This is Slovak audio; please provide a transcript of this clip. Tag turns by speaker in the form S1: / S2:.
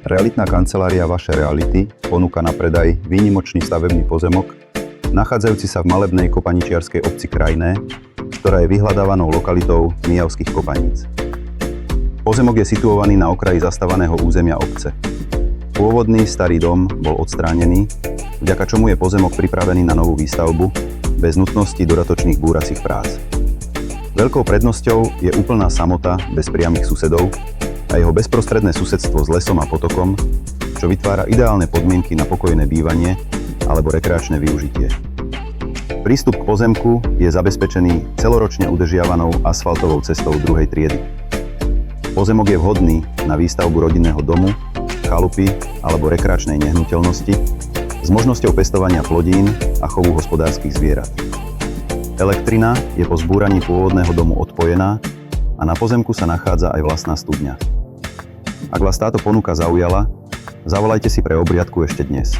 S1: Realitná kancelária Vaše reality ponúka na predaj výnimočný stavebný pozemok, nachádzajúci sa v malebnej kopaničiarskej obci Krajné, ktorá je vyhľadávanou lokalitou Mijavských Kopaníc. Pozemok je situovaný na okraji zastávaného územia obce. Pôvodný starý dom bol odstránený, vďaka čomu je pozemok pripravený na novú výstavbu bez nutnosti dodatočných búracích prác. Veľkou prednosťou je úplná samota bez priamych susedov a jeho bezprostredné susedstvo s lesom a potokom, čo vytvára ideálne podmienky na pokojné bývanie alebo rekreačné využitie. Prístup k pozemku je zabezpečený celoročne udržiavanou asfaltovou cestou druhej triedy. Pozemok je vhodný na výstavbu rodinného domu, chalupy alebo rekreačnej nehnuteľnosti s možnosťou pestovania plodín a chovu hospodárskych zvierat. Elektrina je po zbúraní pôvodného domu odpojená a na pozemku sa nachádza aj vlastná studňa. Ak vás táto ponuka zaujala, zavolajte si pre obliadku ešte dnes.